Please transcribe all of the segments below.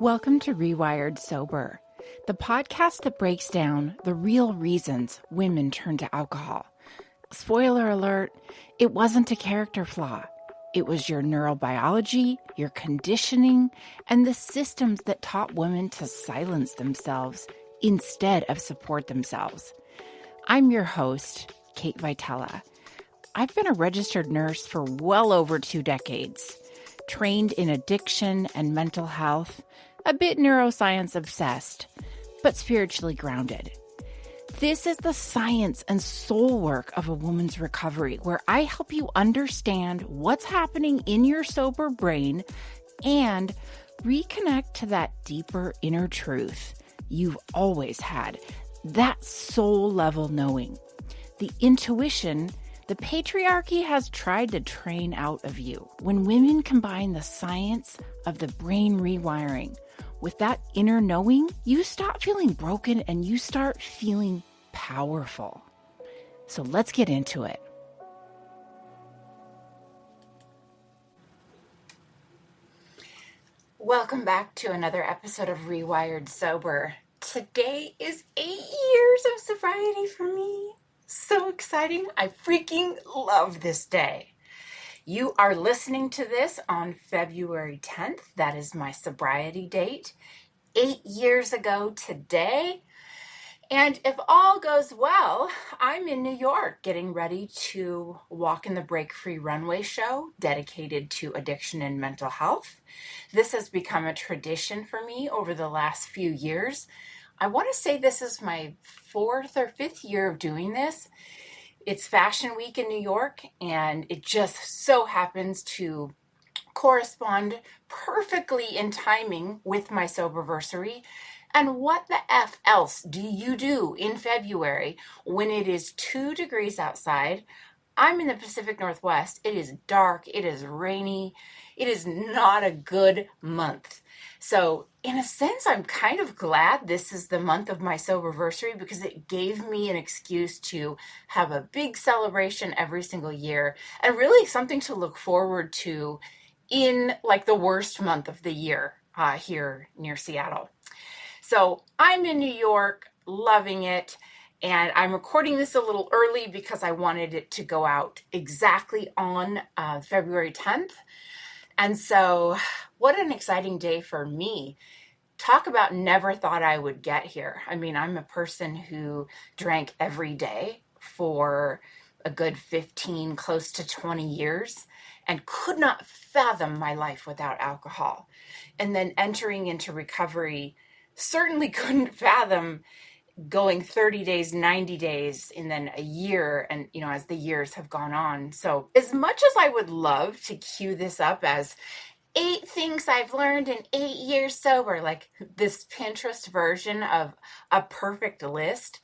Welcome to Rewired Sober, the podcast that breaks down the real reasons women turn to alcohol. Spoiler alert, it wasn't a character flaw. It was your neurobiology, your conditioning, and the systems that taught women to silence themselves instead of support themselves. I'm your host, Kate Vitella. I've been a registered nurse for well over 2 decades, trained in addiction and mental health, a bit neuroscience obsessed, but spiritually grounded. This is the science and soul work of a woman's recovery, where I help you understand what's happening in your sober brain and reconnect to that deeper inner truth you've always had, that soul level knowing, the intuition the patriarchy has tried to train out of you. When women combine the science of the brain rewiring with that inner knowing, you stop feeling broken and you start feeling powerful. So let's get into it. Welcome back to another episode of Rewired Sober. Today is 8 years of sobriety for me. So exciting. I freaking love this day. You are listening to this on February 10th. That is my sobriety date. 8 years ago today. And if all goes well, I'm in New York getting ready to walk in the Break Free Runway show dedicated to addiction and mental health. This has become a tradition for me over the last few years. I want to say this is my 4th or 5th year of doing this. It's Fashion Week in New York, and it just so happens to correspond perfectly in timing with my Soberversary. And what the F else do you do in February when it is 2 degrees outside? I'm in the Pacific Northwest. It is dark. It is rainy. It is not a good month. So in a sense, I'm kind of glad this is the month of my Soberversary because it gave me an excuse to have a big celebration every single year and really something to look forward to in like the worst month of the year here near Seattle. So I'm in New York, loving it. And I'm recording this a little early because I wanted it to go out exactly on February 10th. And so what an exciting day for me. Talk about never thought I would get here. I mean, I'm a person who drank every day for a good 15, close to 20 years and could not fathom my life without alcohol. And then entering into recovery, certainly couldn't fathom going 30 days, 90 days, and then a year, and as the years have gone on. So as much as I would love to cue this up as 8 things I've learned in 8 years sober, like this Pinterest version of a perfect list,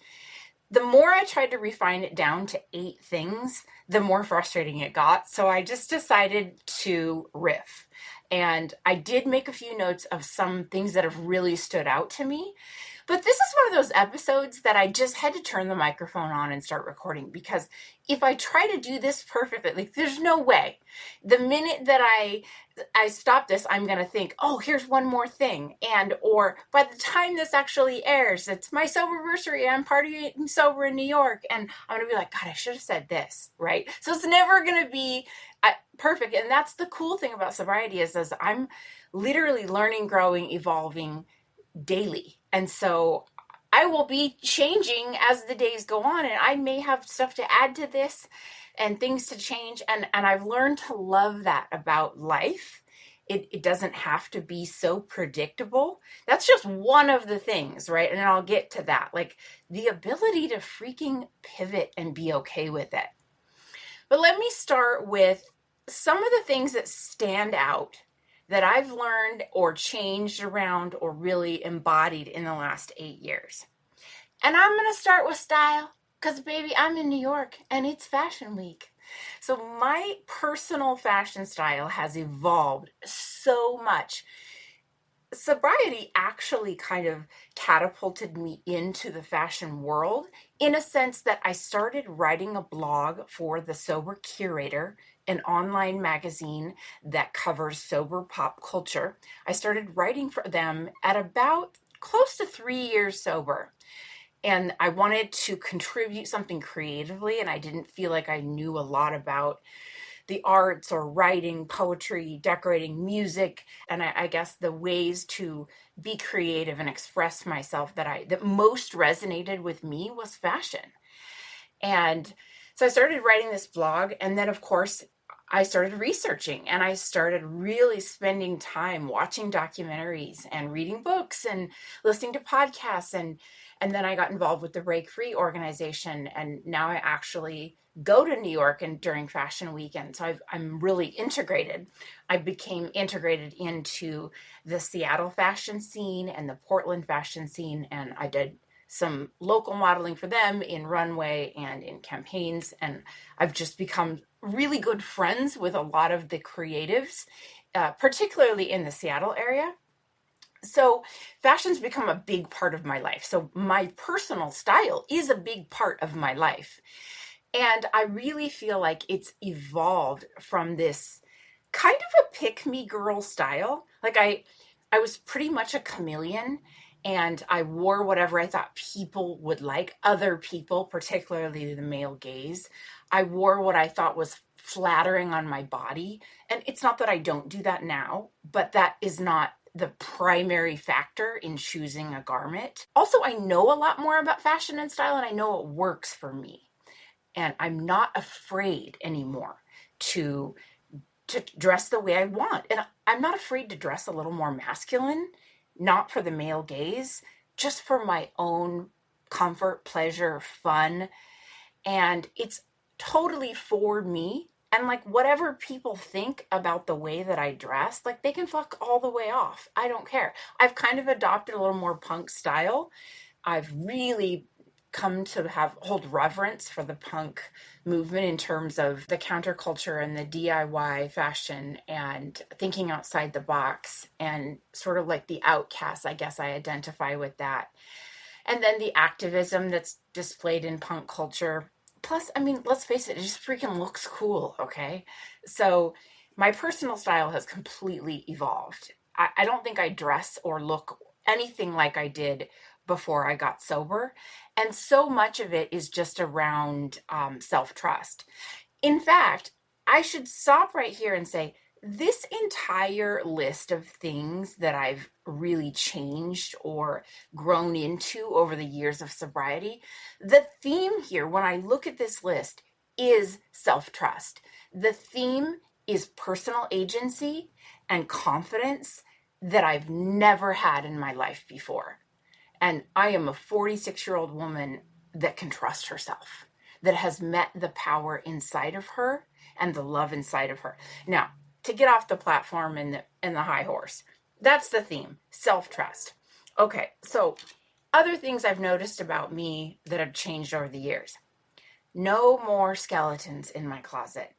the more I tried to refine it down to 8 things, the more frustrating it got. So I just decided to riff. And I did make a few notes of some things that have really stood out to me. But this is one of those episodes that I just had to turn the microphone on and start recording, because if I try to do this perfectly, like there's no way. The minute that I stop this, I'm going to think, oh, here's one more thing. Or by the time this actually airs, it's my Soberversary. I'm partying sober in New York. And I'm going to be like, God, I should have said this, right? So it's never going to be perfect. And that's the cool thing about sobriety is I'm literally learning, growing, evolving daily. And so I will be changing as the days go on, and I may have stuff to add to this and things to change. And I've learned to love that about life. It doesn't have to be so predictable. That's just one of the things, right? And I'll get to that, like the ability to freaking pivot and be okay with it. But let me start with some of the things that stand out that I've learned or changed around or really embodied in the last 8 years. And I'm going to start with style because, baby, I'm in New York and it's Fashion Week. So my personal fashion style has evolved so much. Sobriety actually kind of catapulted me into the fashion world in a sense that I started writing a blog for the Sober Curator an online magazine that covers sober pop culture. I started writing for them at about close to 3 years sober. And I wanted to contribute something creatively, and I didn't feel like I knew a lot about the arts or writing, poetry, decorating, music, and I guess the ways to be creative and express myself that most resonated with me was fashion. And so I started writing this blog, and then of course I started researching, and I started really spending time watching documentaries and reading books and listening to podcasts, and then I got involved with the Break Free organization, and now I actually go to New York and during Fashion Week, and so I'm really integrated. I became integrated into the Seattle fashion scene and the Portland fashion scene, and I did some local modeling for them in runway and in campaigns. And I've just become really good friends with a lot of the creatives, particularly in the Seattle area. So fashion's become a big part of my life. So my personal style is a big part of my life. And I really feel like it's evolved from this kind of a pick-me girl style. Like I was pretty much a chameleon, and I wore whatever I thought people would like, other people, particularly the male gaze. I wore what I thought was flattering on my body. And it's not that I don't do that now, but that is not the primary factor in choosing a garment. Also, I know a lot more about fashion and style, and I know it works for me. And I'm not afraid anymore to dress the way I want. And I'm not afraid to dress a little more masculine, not for the male gaze, just for my own comfort, pleasure, fun. And it's totally for me. And like whatever people think about the way that I dress, like they can fuck all the way off. I don't care. I've kind of adopted a little more punk style. I've really come to hold reverence for the punk movement in terms of the counterculture and the DIY fashion and thinking outside the box, and sort of like the outcast. I guess I identify with that. And then the activism that's displayed in punk culture. Plus, I mean, let's face it just freaking looks cool, okay? So my personal style has completely evolved. I don't think I dress or look anything like I did before I got sober. And so much of it is just around self-trust. In fact, I should stop right here and say, this entire list of things that I've really changed or grown into over the years of sobriety, the theme here, when I look at this list, is self-trust. The theme is personal agency and confidence that I've never had in my life before. And I am a 46-year-old woman that can trust herself, that has met the power inside of her and the love inside of her. Now, to get off the platform and the high horse, that's the theme, self-trust. Okay, so other things I've noticed about me that have changed over the years. No more skeletons in my closet.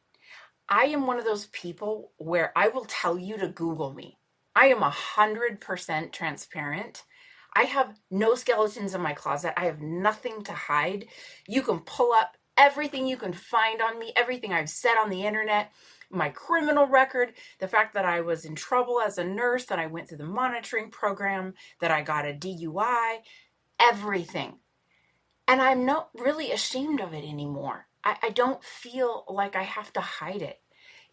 I am one of those people where I will tell you to Google me. I am 100% transparent. I have no skeletons in my closet. I have nothing to hide. You can pull up everything you can find on me, everything I've said on the internet, my criminal record, the fact that I was in trouble as a nurse, that I went through the monitoring program, that I got a DUI, everything. And I'm not really ashamed of it anymore. I don't feel like I have to hide it.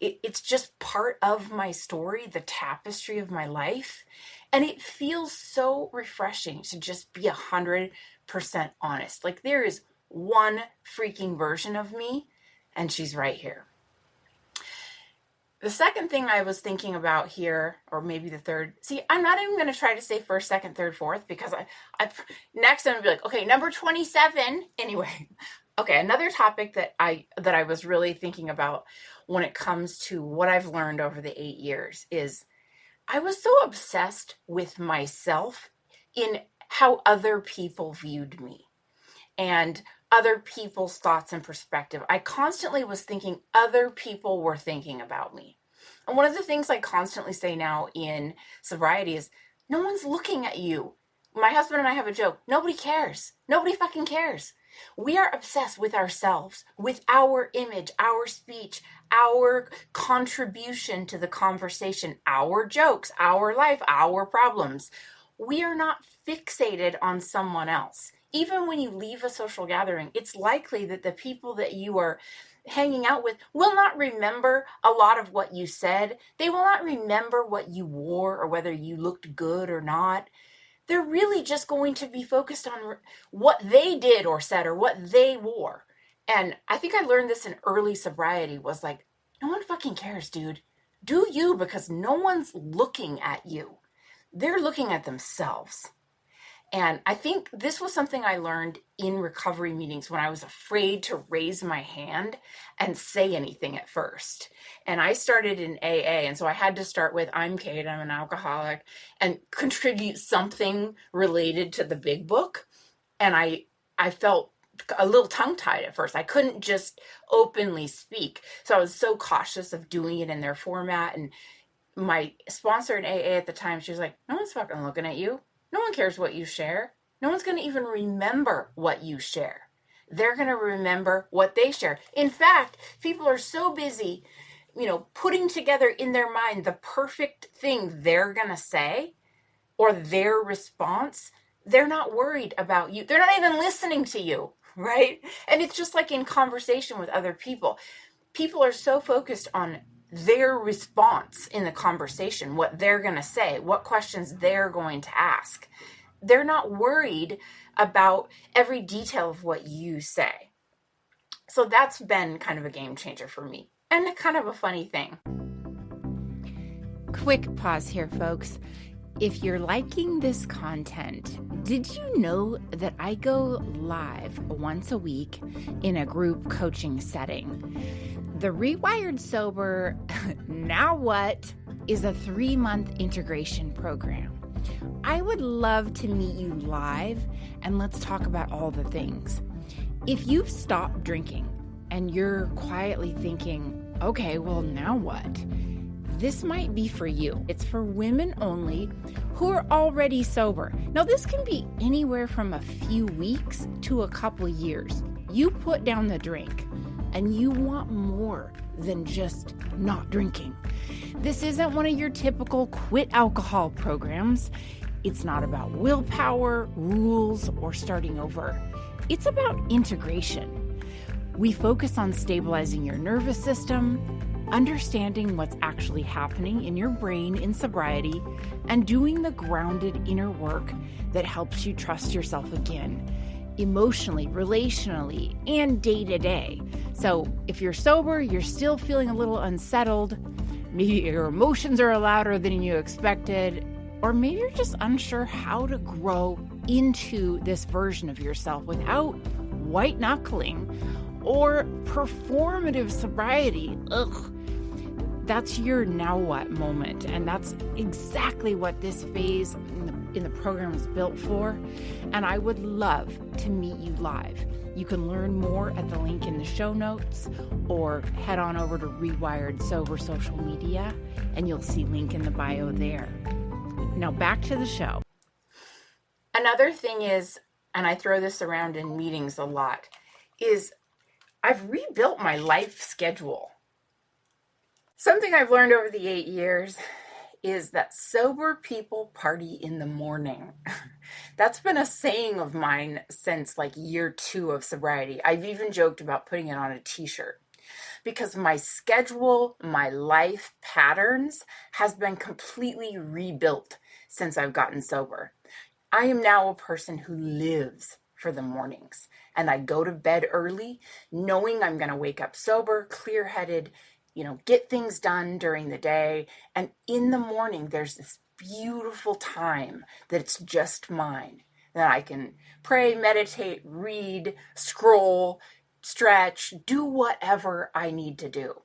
It's just part of my story, the tapestry of my life. And it feels so refreshing to just be 100% honest. Like there is one freaking version of me, and she's right here. The second thing I was thinking about here, or maybe the third, see, I'm not even going to try to say first, second, third, fourth, because next I'm going to be like, okay, number 27. Anyway, okay, another topic that I was really thinking about when it comes to what I've learned over the 8 years is I was so obsessed with myself in how other people viewed me and other people's thoughts and perspective. I constantly was thinking other people were thinking about me. And one of the things I constantly say now in sobriety is, no one's looking at you. My husband and I have a joke. Nobody cares. Nobody fucking cares. We are obsessed with ourselves, with our image, our speech, our contribution to the conversation, our jokes, our life, our problems. We are not fixated on someone else. Even when you leave a social gathering, it's likely that the people that you are hanging out with will not remember a lot of what you said. They will not remember what you wore or whether you looked good or not. They're really just going to be focused on what they did or said or what they wore. And I think I learned this in early sobriety was like, no one fucking cares, dude. Do you, because no one's looking at you. They're looking at themselves. And I think this was something I learned in recovery meetings when I was afraid to raise my hand and say anything at first. And I started in AA. And so I had to start with, I'm Kate, I'm an alcoholic, and contribute something related to the big book. And I felt a little tongue-tied at first. I couldn't just openly speak. So I was so cautious of doing it in their format. And my sponsor in AA at the time, she was like, no one's fucking looking at you. No one cares what you share. No one's going to even remember what you share. They're going to remember what they share. In fact, people are so busy, putting together in their mind the perfect thing they're going to say or their response. They're not worried about you. They're not even listening to you, right? And it's just like in conversation with other people. People are so focused on their response in the conversation, what they're going to say, what questions they're going to ask. They're not worried about every detail of what you say. So that's been kind of a game changer for me and kind of a funny thing. Quick pause here, folks. If you're liking this content, did you know that I go live once a week in a group coaching setting? The Rewired Sober, Now What, is a 3-month integration program. I would love to meet you live and let's talk about all the things. If you've stopped drinking and you're quietly thinking, okay, well, now what? This might be for you. It's for women only who are already sober. Now, this can be anywhere from a few weeks to a couple years. You put down the drink and you want more than just not drinking. This isn't one of your typical quit alcohol programs. It's not about willpower, rules, or starting over. It's about integration. We focus on stabilizing your nervous system, understanding what's actually happening in your brain in sobriety, and doing the grounded inner work that helps you trust yourself again, emotionally, relationally, and day to day. So if you're sober, you're still feeling a little unsettled, maybe your emotions are louder than you expected, or maybe you're just unsure how to grow into this version of yourself without white knuckling or performative sobriety. Ugh. That's your now what moment. And that's exactly what this phase in the program is built for. And I would love to meet you live. You can learn more at the link in the show notes or head on over to Rewired Sober social media and you'll see link in the bio there. Now back to the show. Another thing is, and I throw this around in meetings a lot, is I've rebuilt my life schedule. Something I've learned over the 8 years is that sober people party in the morning. That's been a saying of mine since like year 2 of sobriety. I've even joked about putting it on a t-shirt because my schedule, my life patterns has been completely rebuilt since I've gotten sober. I am now a person who lives for the mornings and I go to bed early knowing I'm going to wake up sober, clear-headed, get things done during the day. And in the morning, there's this beautiful time that it's just mine, that I can pray, meditate, read, scroll, stretch, do whatever I need to do.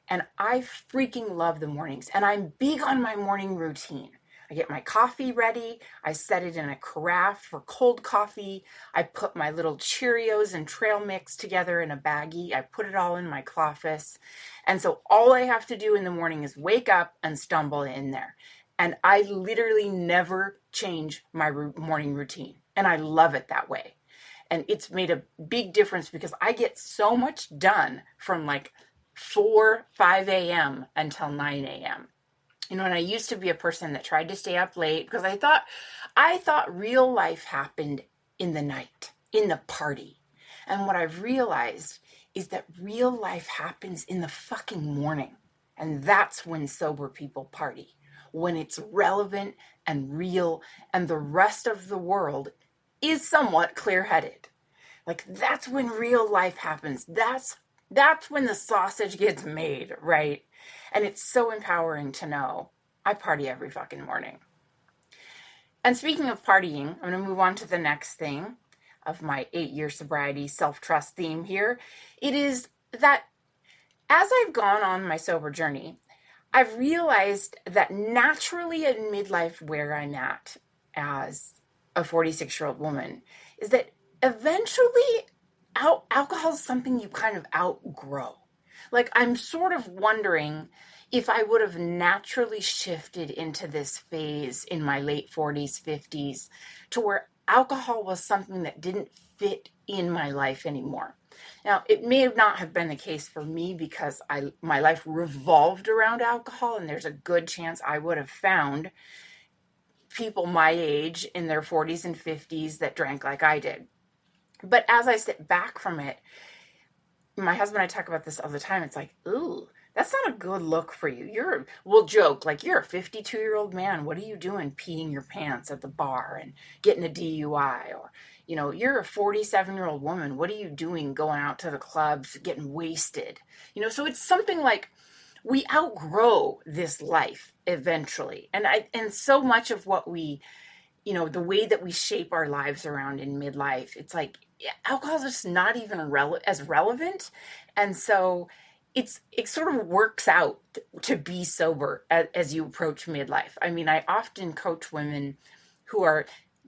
And I freaking love the mornings. And I'm big on my morning routine. I get my coffee ready. I set it in a carafe for cold coffee. I put my little Cheerios and trail mix together in a baggie. I put it all in my Cloffice. And so all I have to do in the morning is wake up and stumble in there. And I literally never change my morning routine. And I love it that way. And it's made a big difference because I get so much done from like 5 a.m. until 9 a.m. And I used to be a person that tried to stay up late because I thought real life happened in the night, in the party. And what I've realized is that real life happens in the fucking morning. And that's when sober people party, when it's relevant and real, and the rest of the world is somewhat clear-headed. Like, that's when real life happens. That's when the sausage gets made, right? And it's so empowering to know I party every fucking morning. And speaking of partying, I'm going to move on to the next thing of my 8-year sobriety self-trust theme here. It is that as I've gone on my sober journey, I've realized that naturally in midlife where I'm at as a 46-year-old woman is that eventually alcohol is something you kind of outgrow. Like, I'm sort of wondering if I would have naturally shifted into this phase in my late 40s, 50s, to where alcohol was something that didn't fit in my life anymore. Now, it may not have been the case for me because my life revolved around alcohol, and there's a good chance I would have found people my age in their 40s and 50s that drank like I did. But as I sit back from it, my husband and I talk about this all the time. It's like, ooh, that's not a good look for you. We'll joke, like, you're a 52-year-old man. What are you doing peeing your pants at the bar and getting a DUI? Or, you're a 47-year-old woman. What are you doing going out to the clubs, getting wasted? So it's something like we outgrow this life eventually. And so much of what we, the way that we shape our lives around in midlife, it's like alcohol is just not even as relevant. And so it sort of works out to be sober as you approach midlife. I mean, I often coach women who are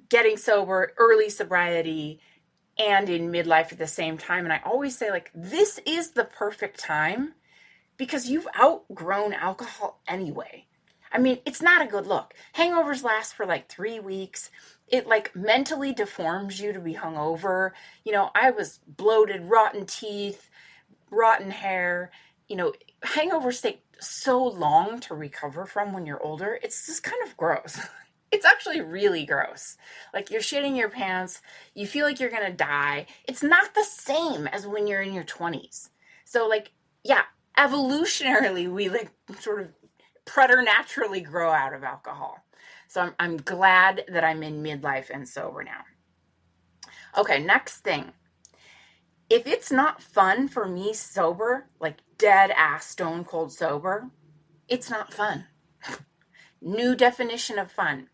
getting sober, early sobriety, and in midlife at the same time. And I always say, like, this is the perfect time because you've outgrown alcohol anyway. I mean, it's not a good look. Hangovers last for like 3 weeks. It like mentally deforms you to be hungover. I was bloated, rotten teeth, rotten hair. Hangovers take so long to recover from when you're older. It's just kind of gross. It's actually really gross. Like, you're shitting your pants. You feel like you're going to die. It's not the same as when you're in your 20s. So, like, yeah, evolutionarily, we like sort of preternaturally grow out of alcohol. So I'm glad that I'm in midlife and sober now. Okay, next thing. If it's not fun for me sober, like dead ass stone cold sober, it's not fun. New definition of fun.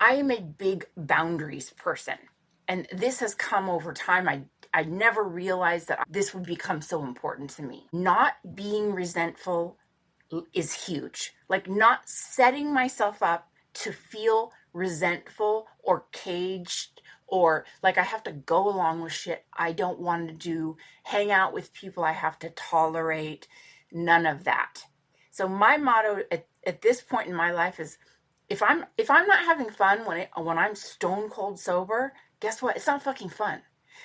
I am a big boundaries person. And this has come over time. I never realized that this would become so important to me. Not being resentful is huge. Like, not setting myself up to feel resentful or caged, or like I have to go along with shit I don't want to do, hang out with people I have to tolerate, none of that. So my motto at this point in my life is, if I'm not having fun when I'm stone cold sober, guess what? It's not fucking fun.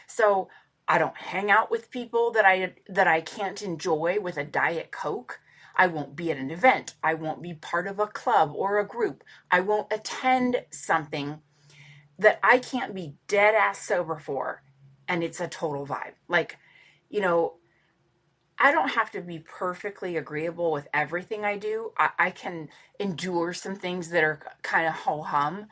So I don't hang out with people that I can't enjoy with a Diet Coke. I won't be at an event. I won't be part of a club or a group. I won't attend something that I can't be dead ass sober for, and it's a total vibe. Like, I don't have to be perfectly agreeable with everything I do. I can endure some things that are kind of ho-hum.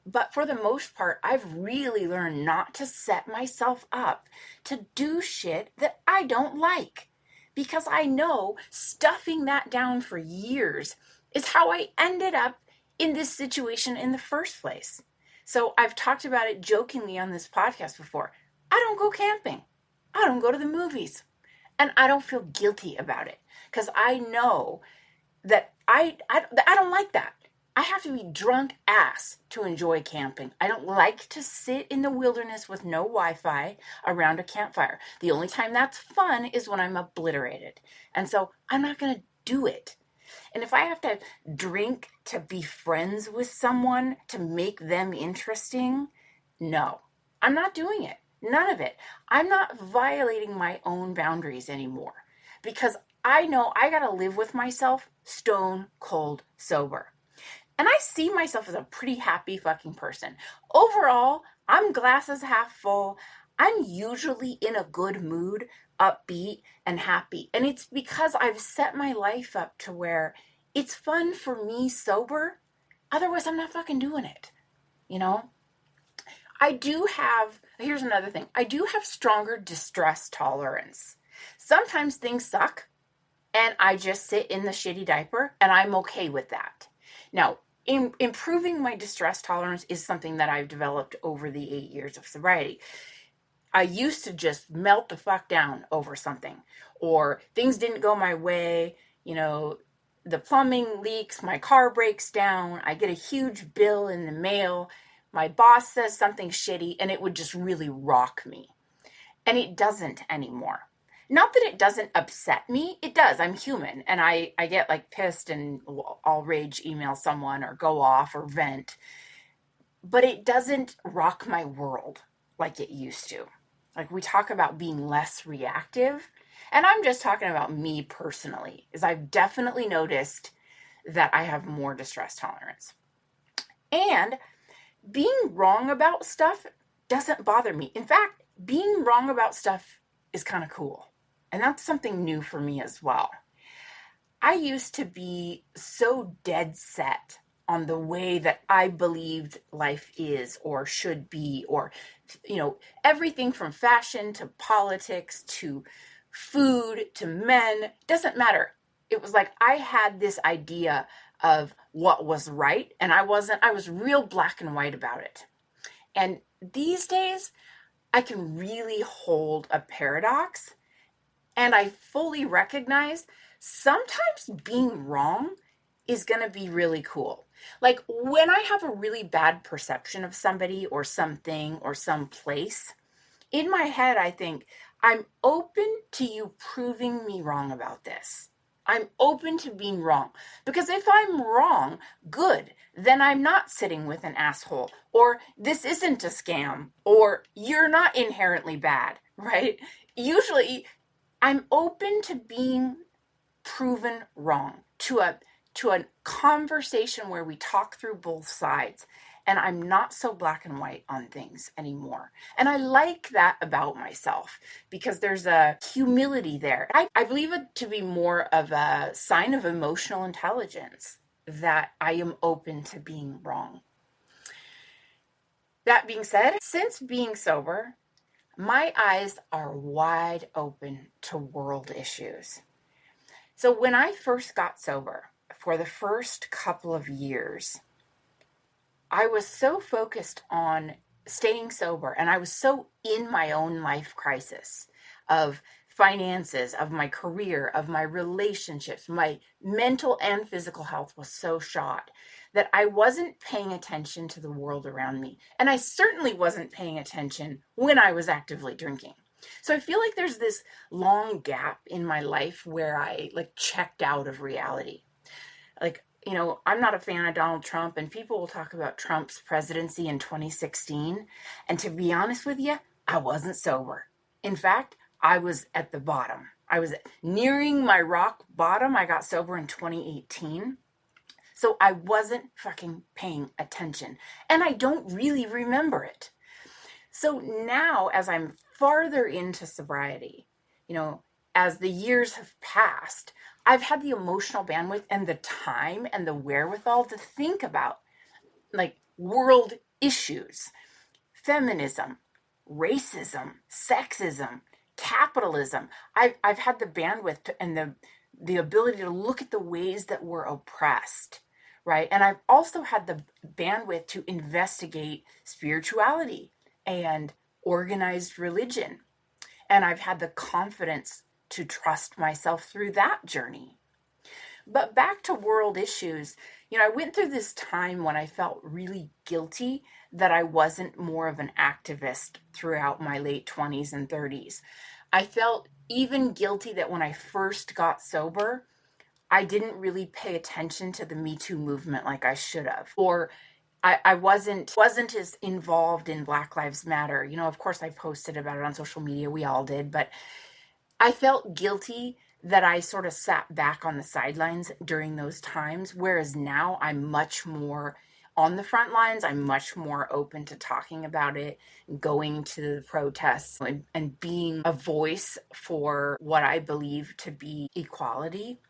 But for the most part, I've really learned not to set myself up to do shit that I don't like. Because I know stuffing that down for years is how I ended up in this situation in the first place. So I've talked about it jokingly on this podcast before. I don't go camping. I don't go to the movies. And I don't feel guilty about it because I know that I don't like that. I have to be drunk ass to enjoy camping. I don't like to sit in the wilderness with no Wi-Fi around a campfire. The only time that's fun is when I'm obliterated. And so I'm not going to do it. And if I have to drink to be friends with someone to make them interesting, no, I'm not doing it. None of it. I'm not violating my own boundaries anymore because I know I got to live with myself stone cold sober. And I see myself as a pretty happy fucking person. Overall, I'm glasses half full. I'm usually in a good mood, upbeat, and happy. And it's because I've set my life up to where it's fun for me sober. Otherwise, I'm not fucking doing it. You know? Here's another thing. I do have stronger distress tolerance. Sometimes things suck and I just sit in the shitty diaper and I'm okay with that. Now, improving my distress tolerance is something that I've developed over the 8 years of sobriety. I used to just melt the fuck down over something, or things didn't go my way, the plumbing leaks, my car breaks down, I get a huge bill in the mail, my boss says something shitty, and it would just really rock me. And it doesn't anymore. Not that it doesn't upset me, it does. I'm human, and I get like pissed and I'll rage email someone or go off or vent, but it doesn't rock my world like it used to. Like, we talk about being less reactive, and I'm just talking about me personally, is I've definitely noticed that I have more distress tolerance. And being wrong about stuff doesn't bother me. In fact, being wrong about stuff is kind of cool. And that's something new for me as well. I used to be so dead set on the way that I believed life is or should be, or, everything from fashion to politics to food to men, doesn't matter. It was like I had this idea of what was right, and I was real black and white about it. And these days, I can really hold a paradox, and I fully recognize sometimes being wrong is going to be really cool. Like, when I have a really bad perception of somebody or something or some place, in my head, I think, I'm open to you proving me wrong about this. I'm open to being wrong. Because if I'm wrong, good, then I'm not sitting with an asshole, or this isn't a scam, or you're not inherently bad, right? Usually, I'm open to being proven wrong, to a conversation where we talk through both sides, and I'm not so black and white on things anymore. And I like that about myself because there's a humility there. I believe it to be more of a sign of emotional intelligence that I am open to being wrong. That being said, since being sober, my eyes are wide open to world issues. So when I first got sober, for the first couple of years, I was so focused on staying sober, and I was so in my own life crisis of finances, of my career, of my relationships. My mental and physical health was so shot that I wasn't paying attention to the world around me. And I certainly wasn't paying attention when I was actively drinking. So I feel like there's this long gap in my life where I checked out of reality. I'm not a fan of Donald Trump, and people will talk about Trump's presidency in 2016. And to be honest with you, I wasn't sober. In fact, I was at the bottom. I was nearing my rock bottom. I got sober in 2018. So I wasn't fucking paying attention. And I don't really remember it. So now, as I'm farther into sobriety, as the years have passed, I've had the emotional bandwidth and the time and the wherewithal to think about world issues, feminism, racism, sexism, capitalism. I've had the bandwidth and the ability to look at the ways that we're oppressed, right? And I've also had the bandwidth to investigate spirituality and organized religion. And I've had the confidence to trust myself through that journey. But back to world issues, I went through this time when I felt really guilty that I wasn't more of an activist throughout my late 20s and 30s. I felt even guilty that when I first got sober, I didn't really pay attention to the Me Too movement like I should have. Or I wasn't as involved in Black Lives Matter. Of course I posted about it on social media. We all did, but I felt guilty that I sort of sat back on the sidelines during those times, whereas now I'm much more on the front lines. I'm much more open to talking about it, going to the protests, and being a voice for what I believe to be equality.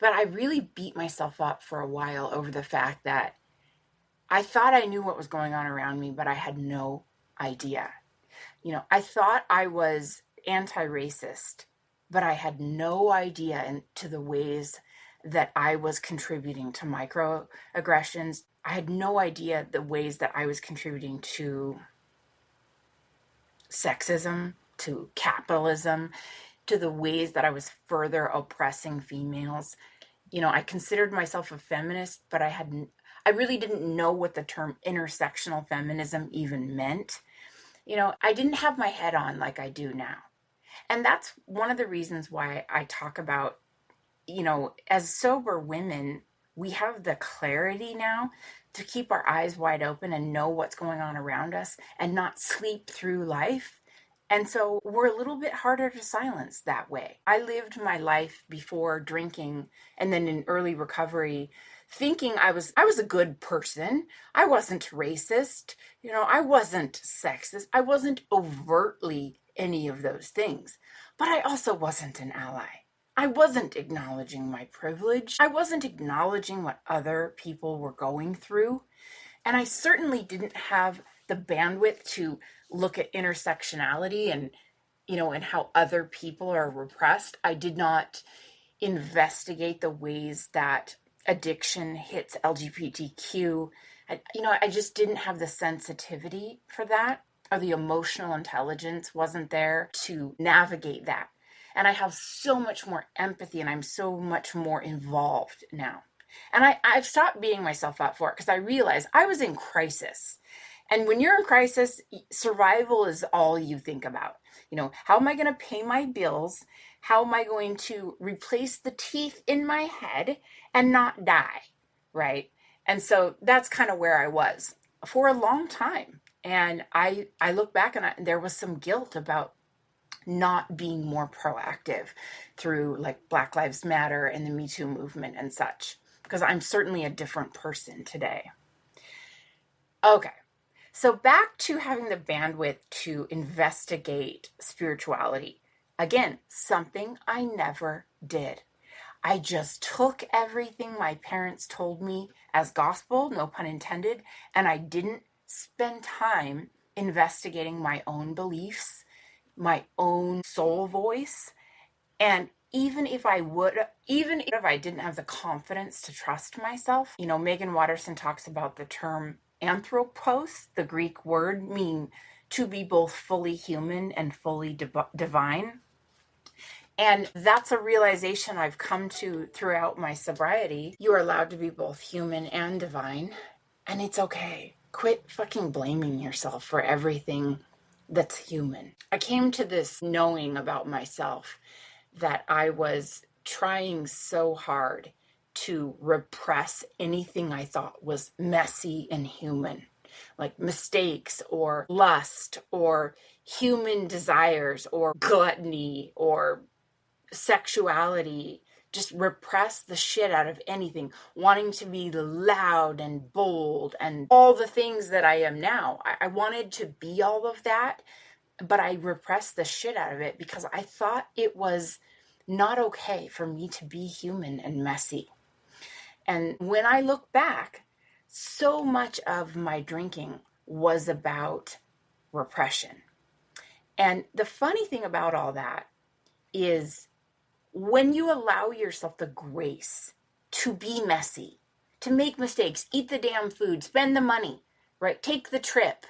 But I really beat myself up for a while over the fact that I thought I knew what was going on around me, but I had no idea. I thought I was anti-racist, but I had no idea into the ways that I was contributing to microaggressions. I had no idea the ways that I was contributing to sexism, to capitalism, to the ways that I was further oppressing females. I considered myself a feminist, but I really didn't know what the term intersectional feminism even meant. I didn't have my head on like I do now. And that's one of the reasons why I talk about, as sober women, we have the clarity now to keep our eyes wide open and know what's going on around us and not sleep through life. And so we're a little bit harder to silence that way. I lived my life before drinking and then in early recovery thinking I was a good person. I wasn't racist. I wasn't sexist. I wasn't overtly any of those things. But I also wasn't an ally. I wasn't acknowledging my privilege. I wasn't acknowledging what other people were going through. And I certainly didn't have the bandwidth to look at intersectionality and how other people are repressed. I did not investigate the ways that addiction hits LGBTQ. I just didn't have the sensitivity for that, or the emotional intelligence wasn't there to navigate that. And I have so much more empathy and I'm so much more involved now. And I've stopped beating myself up for it because I realized I was in crisis. And when you're in crisis, survival is all you think about. How am I going to pay my bills? How am I going to replace the teeth in my head and not die? Right? And so that's kind of where I was for a long time. And I look back and there was some guilt about not being more proactive through like Black Lives Matter and the Me Too movement and such, because I'm certainly a different person today. Okay. So back to having the bandwidth to investigate spirituality. Again, something I never did. I just took everything my parents told me as gospel, no pun intended, and I didn't spend time investigating my own beliefs, my own soul voice. And even if I didn't have the confidence to trust myself, Megan Watterson talks about the term anthropos, the Greek word, meaning to be both fully human and fully divine. And that's a realization I've come to throughout my sobriety. You are allowed to be both human and divine, and it's okay. Quit fucking blaming yourself for everything that's human. I came to this knowing about myself that I was trying so hard to repress anything I thought was messy and human, like mistakes or lust or human desires or gluttony or sexuality. Just repress the shit out of anything, wanting to be loud and bold and all the things that I am now. I wanted to be all of that, but I repressed the shit out of it because I thought it was not okay for me to be human and messy. And when I look back, so much of my drinking was about repression. And the funny thing about all that is when you allow yourself the grace to be messy, to make mistakes, eat the damn food, spend the money, right? Take the trip.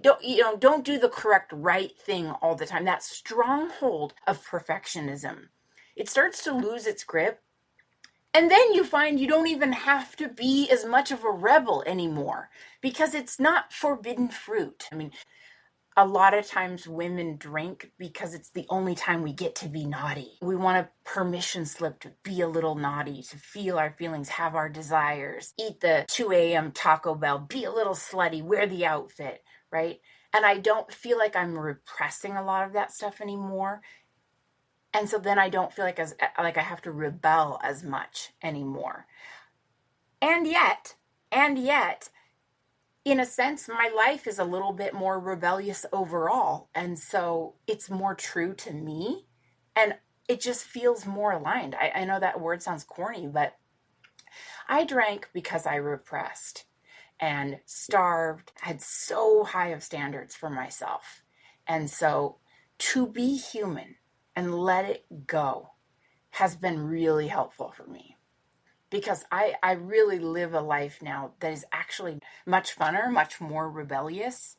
Don't do the correct right thing all the time. That stronghold of perfectionism, it starts to lose its grip. And then you find you don't even have to be as much of a rebel anymore because it's not forbidden fruit. A lot of times women drink because it's the only time we get to be naughty. We want a permission slip to be a little naughty, to feel our feelings, have our desires, eat the 2 a.m. Taco Bell, be a little slutty, wear the outfit, right? And I don't feel like I'm repressing a lot of that stuff anymore. And so then I don't feel like I have to rebel as much anymore. And yet, in a sense, my life is a little bit more rebellious overall. And so it's more true to me. And it just feels more aligned. I know that word sounds corny, but I drank because I repressed and starved, had so high of standards for myself. And so to be human and let it go has been really helpful for me. Because I really live a life now that is actually much funner, much more rebellious.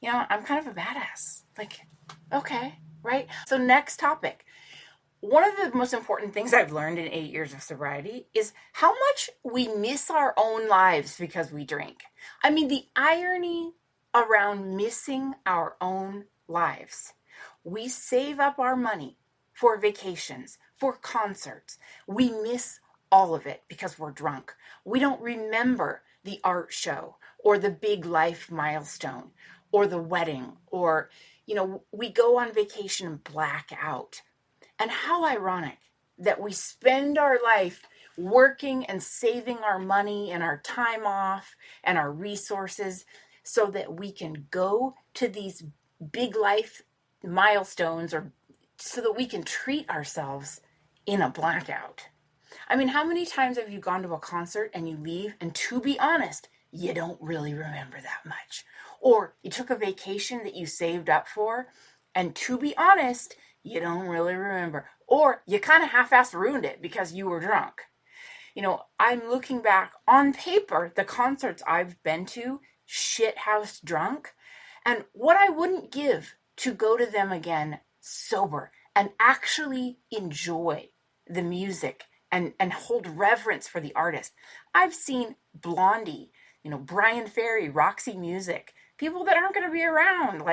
You know, I'm kind of a badass. Like, okay, right? So next topic. One of the most important things I've learned in 8 years of sobriety is how much we miss our own lives because we drink. I mean, the irony around missing our own lives. We save up our money for vacations, for concerts. We miss all of it because we're drunk. We don't remember the art show or the big life milestone or the wedding or, we go on vacation and black out. And how ironic that we spend our life working and saving our money and our time off and our resources so that we can go to these big life milestones or so that we can treat ourselves in a blackout. I mean, how many times have you gone to a concert and you leave and to be honest, you don't really remember that much? Or you took a vacation that you saved up for and to be honest, you don't really remember. Or you kind of half-assed ruined it because you were drunk. I'm looking back on paper, the concerts I've been to, shithouse drunk, and what I wouldn't give to go to them again sober and actually enjoy the music and hold reverence for the artist. I've seen Blondie, Brian Ferry, Roxy Music, people that aren't going to be around.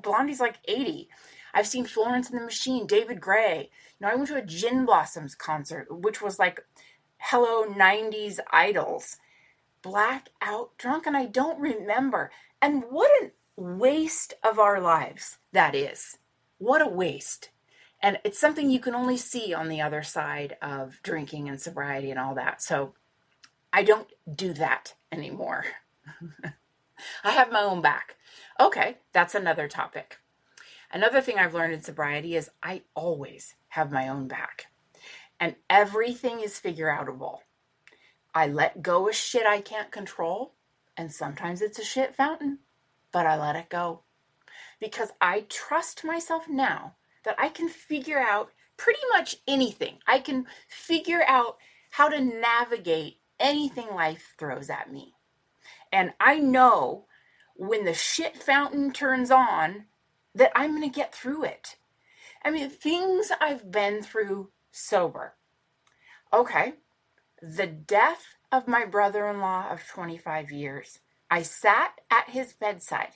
Blondie's like 80. I've seen Florence and the Machine, David Gray. I went to a Gin Blossoms concert, which was like hello 90s idols. Blackout drunk, and I don't remember. And what a waste of our lives that is. What a waste. And it's something you can only see on the other side of drinking and sobriety and all that. So I don't do that anymore. I have my own back. Okay, that's another topic. Another thing I've learned in sobriety is I always have my own back. And everything is figure-outable. I let go of shit I can't control. And sometimes it's a shit fountain. But I let it go. Because I trust myself now that I can figure out pretty much anything. I can figure out how to navigate anything life throws at me. And I know when the shit fountain turns on that I'm going to get through it. I mean, things I've been through sober. Okay, the death of my brother-in-law of 25 years. I sat at his bedside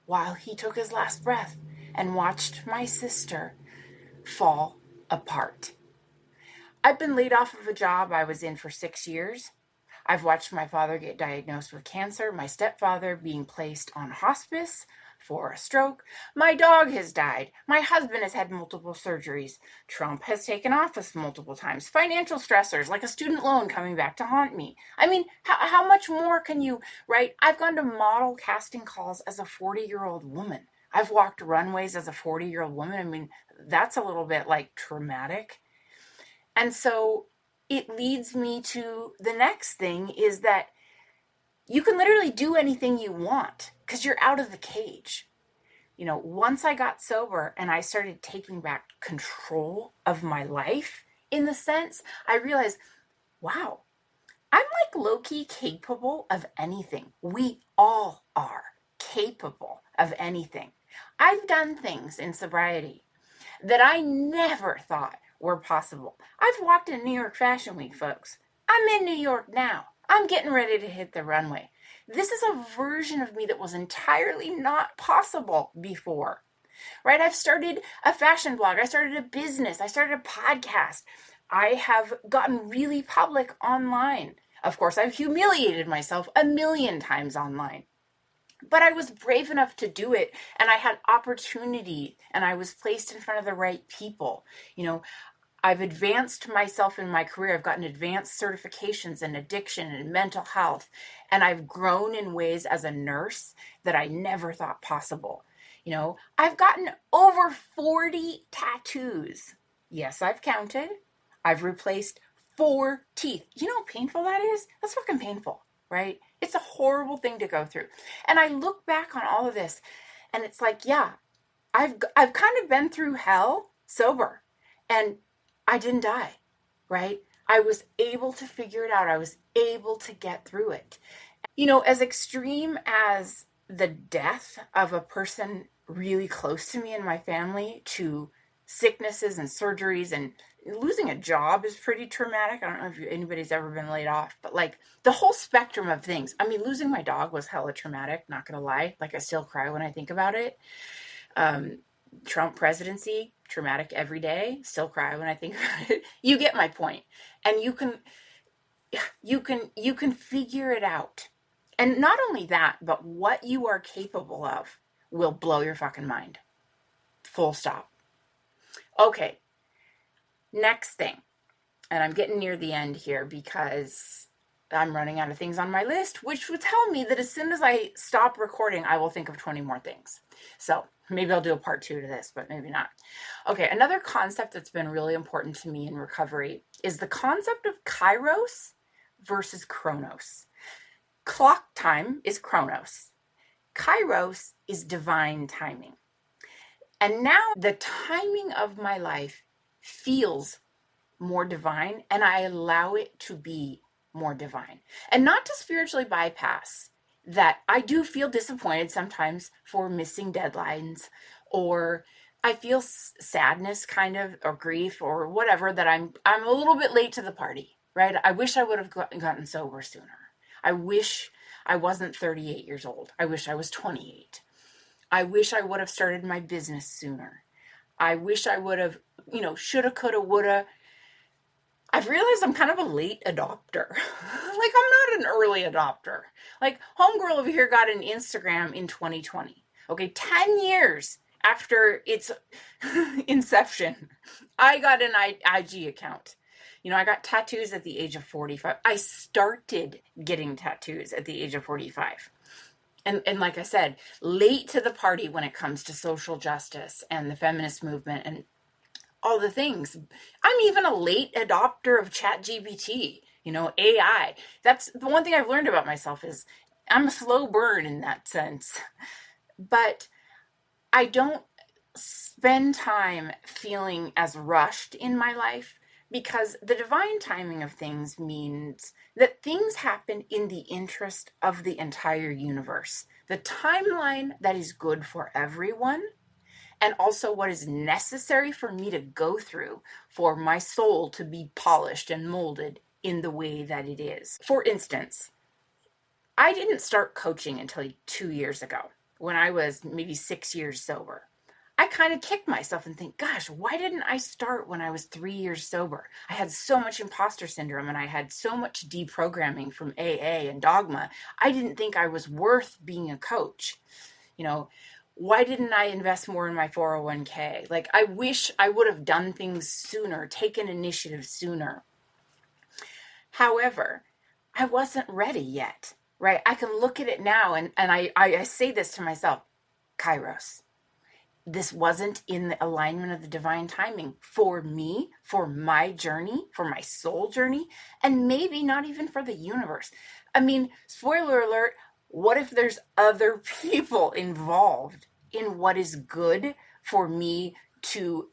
while he took his last breath and watched my sister fall apart. I've been laid off of a job I was in for 6 years. I've watched my father get diagnosed with cancer, my stepfather being placed on hospice for a stroke. My dog has died. My husband has had multiple surgeries. Trump has taken office multiple times. Financial stressors like a student loan coming back to haunt me. I mean, how much more can you, right? I've gone to model casting calls as a 40-year-old woman. I've walked runways as a 40-year-old woman. I mean, that's a little bit like traumatic. And so it leads me to the next thing is that you can literally do anything you want because you're out of the cage. Once I got sober and I started taking back control of my life, in the sense, I realized, wow, I'm like low-key capable of anything. We all are capable of anything. I've done things in sobriety that I never thought were possible. I've walked in New York Fashion Week, folks. I'm in New York now. I'm getting ready to hit the runway. This is a version of me that was entirely not possible before, right? I've started a fashion blog. I started a business. I started a podcast. I have gotten really public online. Of course, I've humiliated myself a million times online. But I was brave enough to do it, and I had opportunity, and I was placed in front of the right people. I've advanced myself in my career. I've gotten advanced certifications in addiction and mental health, and I've grown in ways as a nurse that I never thought possible. I've gotten over 40 tattoos. Yes, I've counted. I've replaced 4 teeth. You know how painful that is? That's fucking painful, right? It's a horrible thing to go through. And I look back on all of this, and it's like, yeah, I've kind of been through hell sober, and I didn't die, right? I was able to figure it out. I was able to get through it. As extreme as the death of a person really close to me and my family, to sicknesses and surgeries, and losing a job is pretty traumatic. I don't know if anybody's ever been laid off, but like the whole spectrum of things. I mean, losing my dog was hella traumatic, not gonna lie. Like, I still cry when I think about it. Trump presidency, traumatic every day, still cry when I think about it. You get my point. And you can figure it out. And not only that, but what you are capable of will blow your fucking mind. Full stop. Okay, next thing. And I'm getting near the end here because I'm running out of things on my list, which would tell me that as soon as I stop recording, I will think of 20 more things. So maybe I'll do a part 2 to this, but maybe not. Okay, another concept that's been really important to me in recovery is the concept of kairos versus chronos. Clock time is chronos. Kairos is divine timing. And now the timing of my life feels more divine, and I allow it to be more divine. And not to spiritually bypass that I do feel disappointed sometimes for missing deadlines, or I feel sadness kind of, or grief or whatever, that I'm a little bit late to the party, right? I wish I would have gotten sober sooner. I wish I wasn't 38 years old. I wish I was 28. I wish I would have started my business sooner. I wish I would have, shoulda, coulda, woulda. I've realized I'm kind of a late adopter. Like, I'm not an early adopter. Like, homegirl over here got an Instagram in 2020. Okay, 10 years after its inception, I got an IG account. I got tattoos at the age of 45. I started getting tattoos at the age of 45. And like I said, late to the party when it comes to social justice and the feminist movement and all the things. I'm even a late adopter of ChatGPT, AI. That's the one thing I've learned about myself, is I'm a slow burn in that sense. But I don't spend time feeling as rushed in my life, because the divine timing of things means that things happen in the interest of the entire universe. The timeline that is good for everyone, and also what is necessary for me to go through for my soul to be polished and molded in the way that it is. For instance, I didn't start coaching until 2 years ago, when I was maybe 6 years sober. I kind of kick myself and think, gosh, why didn't I start when I was 3 years sober? I had so much imposter syndrome, and I had so much deprogramming from AA and dogma. I didn't think I was worth being a coach. Why didn't I invest more in my 401k? Like, I wish I would have done things sooner, taken initiative sooner. However, I wasn't ready yet, right? I can look at it now, and I say this to myself, kairos. This wasn't in the alignment of the divine timing for me, for my journey, for my soul journey, and maybe not even for the universe. I mean, spoiler alert, what if there's other people involved in what is good for me to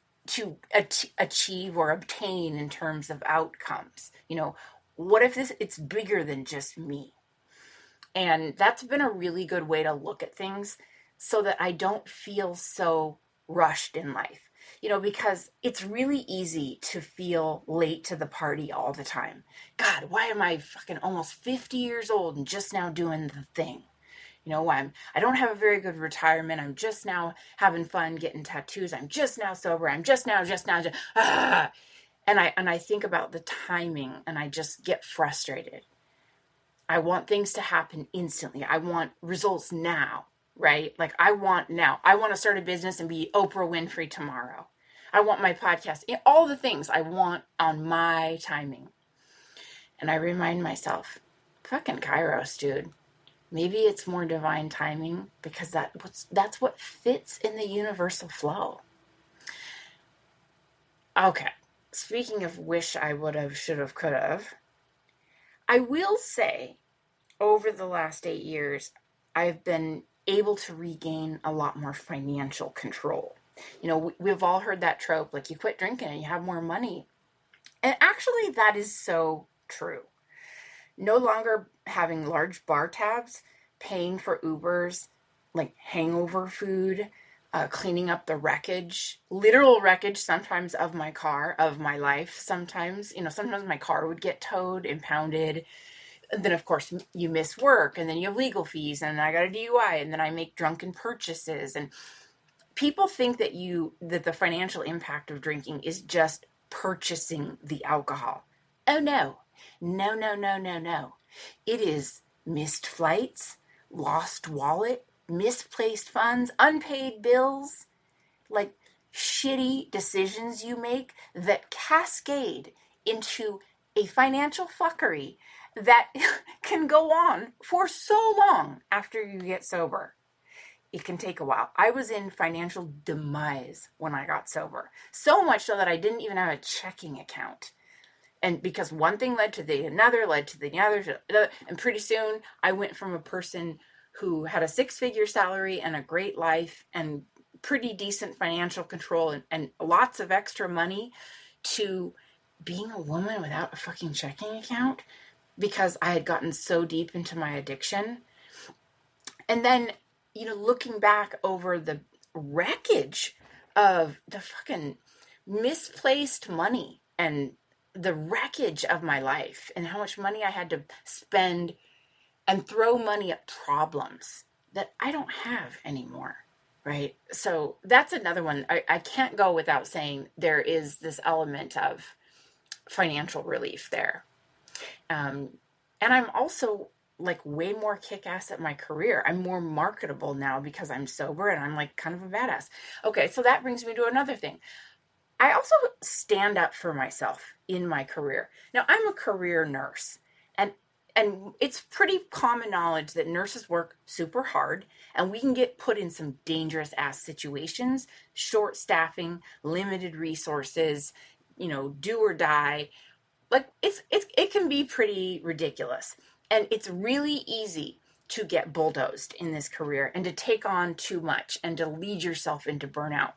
achieve or obtain in terms of outcomes? What if it's bigger than just me? And that's been a really good way to look at things, so that I don't feel so rushed in life. because it's really easy to feel late to the party all the time. God, why am I fucking almost 50 years old and just now doing the thing? I don't have a very good retirement. I'm just now having fun getting tattoos. I'm just now sober. I'm just now, And I think about the timing and I just get frustrated. I want things to happen instantly. I want results now, right? Like I want now. I want to start a business and be Oprah Winfrey tomorrow. I want my podcast, all the things I want on my timing. And I remind myself, fucking Kairos, dude. Maybe it's more divine timing because that's what fits in the universal flow. Okay. Speaking of wish I would have, should have, could have, I will say over the last 8 years, I've been able to regain a lot more financial control. We've all heard that trope, like you quit drinking and you have more money. And actually, that is so true. No longer having large bar tabs, paying for Ubers, like hangover food, cleaning up the wreckage, literal wreckage sometimes of my car, of my life. Sometimes my car would get towed, impounded. And then, of course, you miss work, and then you have legal fees, and I got a DUI, and then I make drunken purchases. And people think that the financial impact of drinking is just purchasing the alcohol. Oh, no. No, no, no, no, no. It is missed flights, lost wallet, misplaced funds, unpaid bills, like shitty decisions you make that cascade into a financial fuckery that can go on for so long after you get sober. It can take a while. I was in financial demise when I got sober. So much so that I didn't even have a checking account. And because one thing led to the other, and pretty soon I went from a person who had a 6-figure salary and a great life and pretty decent financial control and lots of extra money to being a woman without a fucking checking account because I had gotten so deep into my addiction. And then, looking back over the wreckage of the fucking misplaced money and the wreckage of my life and how much money I had to spend and throw money at problems that I don't have anymore, right? So that's another one. I can't go without saying there is this element of financial relief there. And I'm also like way more kick-ass at my career. I'm more marketable now because I'm sober and I'm like kind of a badass. Okay, so that brings me to another thing. I also stand up for myself in my career. Now, I'm a career nurse, and it's pretty common knowledge that nurses work super hard, and we can get put in some dangerous ass situations, short staffing, limited resources, do or die. Like it can be pretty ridiculous, and it's really easy to get bulldozed in this career and to take on too much and to lead yourself into burnout.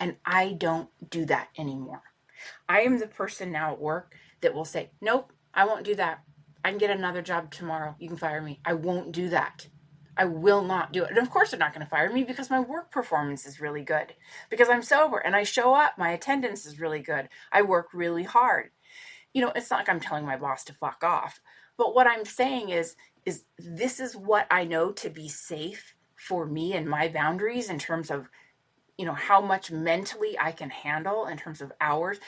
And I don't do that anymore. I am the person now at work that will say, nope, I won't do that. I can get another job tomorrow. You can fire me. I won't do that. I will not do it. And of course they're not going to fire me because my work performance is really good. Because I'm sober and I show up. My attendance is really good. I work really hard. It's not like I'm telling my boss to fuck off. But what I'm saying is this is what I know to be safe for me and my boundaries in terms of how much mentally I can handle in terms of hours.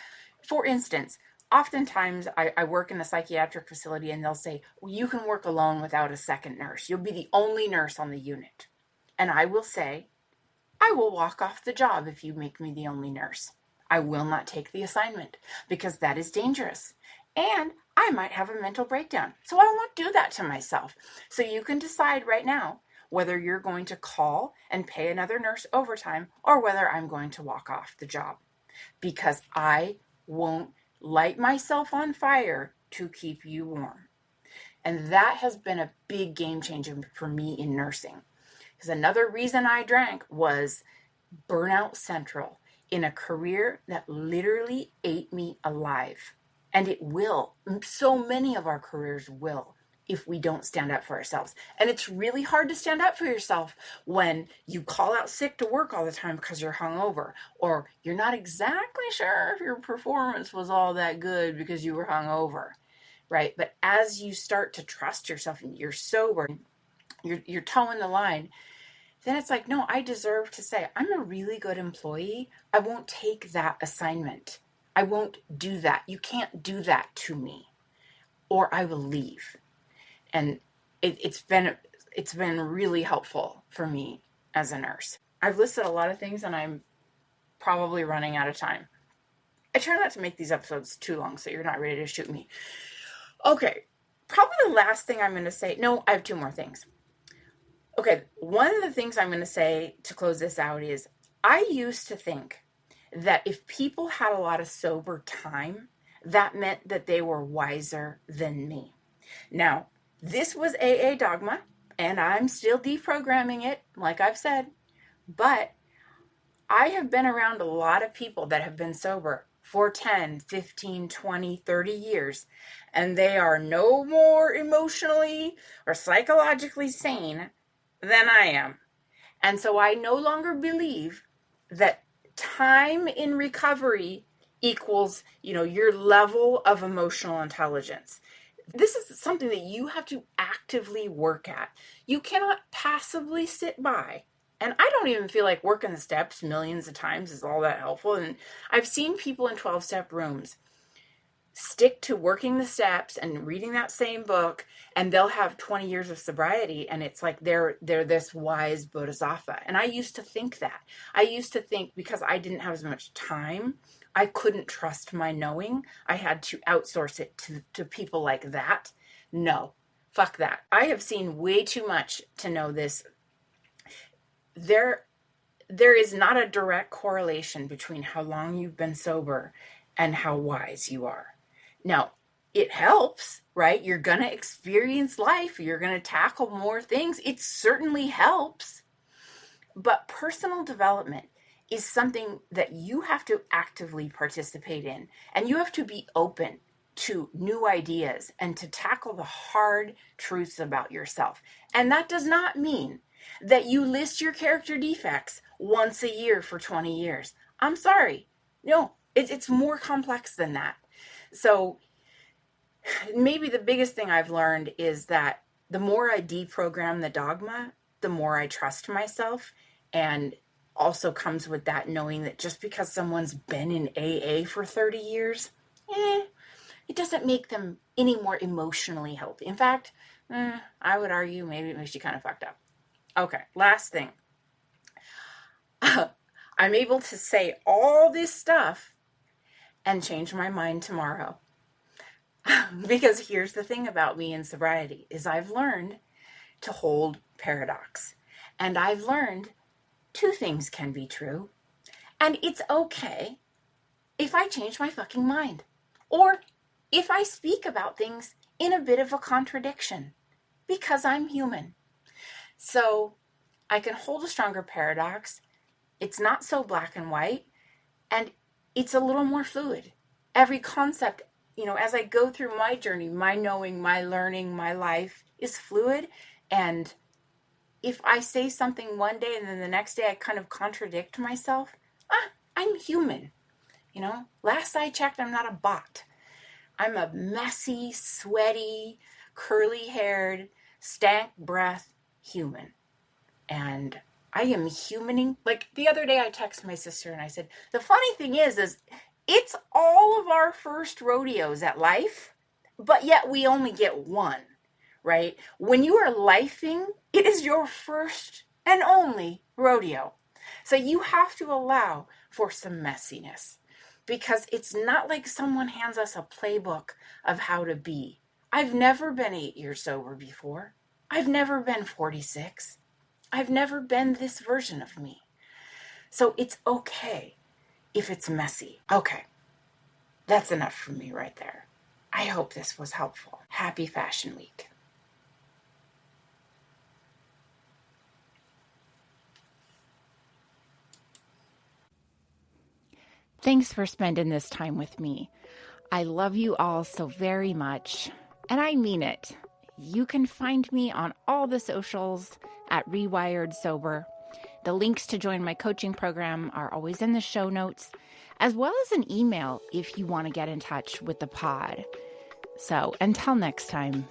For instance, oftentimes I work in a psychiatric facility and they'll say, well, you can work alone without a second nurse. You'll be the only nurse on the unit. And I will say, I will walk off the job if you make me the only nurse. I will not take the assignment because that is dangerous. And I might have a mental breakdown. So I won't do that to myself. So you can decide right now whether you're going to call and pay another nurse overtime or whether I'm going to walk off the job, because I won't light myself on fire to keep you warm. And that has been a big game changer for me in nursing. Because another reason I drank was burnout central in a career that literally ate me alive. And it will. So many of our careers will. if we don't stand up for ourselves. And it's really hard to stand up for yourself when you call out sick to work all the time because you're hungover, or you're not exactly sure if your performance was all that good because you were hungover, right? But as you start to trust yourself and you're sober, you're towing the line, then it's like, no, I deserve to say, I'm a really good employee. I won't take that assignment. I won't do that. You can't do that to me, or I will leave. And it's been really helpful for me as a nurse. I've listed a lot of things and I'm probably running out of time. I try not to make these episodes too long so you're not ready to shoot me. Okay, probably the last thing I'm going to say. No, I have two more things. Okay, one of the things I'm going to say to close this out is I used to think that if people had a lot of sober time, that meant that they were wiser than me. Now, this was AA dogma, and I'm still deprogramming it, like I've said, but I have been around a lot of people that have been sober for 10, 15, 20, 30 years, and they are no more emotionally or psychologically sane than I am. And so I no longer believe that time in recovery equals, your level of emotional intelligence. This is something that you have to actively work at. You cannot passively sit by. And I don't even feel like working the steps millions of times is all that helpful. And I've seen people in 12-step rooms stick to working the steps and reading that same book, and they'll have 20 years of sobriety, and it's like they're this wise bodhisattva. And I used to think that. I used to think because I didn't have as much time, I couldn't trust my knowing. I had to outsource it to people like that. No, fuck that. I have seen way too much to know this. There is not a direct correlation between how long you've been sober and how wise you are. Now, it helps, right? You're going to experience life. You're going to tackle more things. It certainly helps. But personal development is something that you have to actively participate in. And you have to be open to new ideas and to tackle the hard truths about yourself. And that does not mean that you list your character defects once a year for 20 years. I'm sorry. No, it's more complex than that. So maybe the biggest thing I've learned is that the more I deprogram the dogma, the more I trust myself. And also comes with that knowing that just because someone's been in AA for 30 years, it doesn't make them any more emotionally healthy. In fact, I would argue maybe it makes you kind of fucked up. Okay, last thing. I'm able to say all this stuff and change my mind tomorrow. Because here's the thing about me in sobriety is I've learned to hold paradox. And I've learned two things can be true. And it's okay if I change my fucking mind. Or if I speak about things in a bit of a contradiction. Because I'm human. So I can hold a stronger paradox. It's not so black and white. And it's a little more fluid. Every concept, as I go through my journey, my knowing, my learning, my life is fluid. And if I say something one day and then the next day I kind of contradict myself, I'm human. Last I checked, I'm not a bot. I'm a messy, sweaty, curly-haired, stank breath human. And I am humaning. Like the other day I texted my sister and I said, the funny thing is it's all of our first rodeos at life, but yet we only get one, right? When you are lifing, it is your first and only rodeo. So you have to allow for some messiness because it's not like someone hands us a playbook of how to be. I've never been 8 years sober before. I've never been 46. I've never been this version of me. So it's okay if it's messy. Okay, that's enough for me right there. I hope this was helpful. Happy Fashion Week. Thanks for spending this time with me. I love you all so very much, and I mean it. You can find me on all the socials at Rewired Sober. The links to join my coaching program are always in the show notes, as well as an email if you want to get in touch with the pod. So until next time.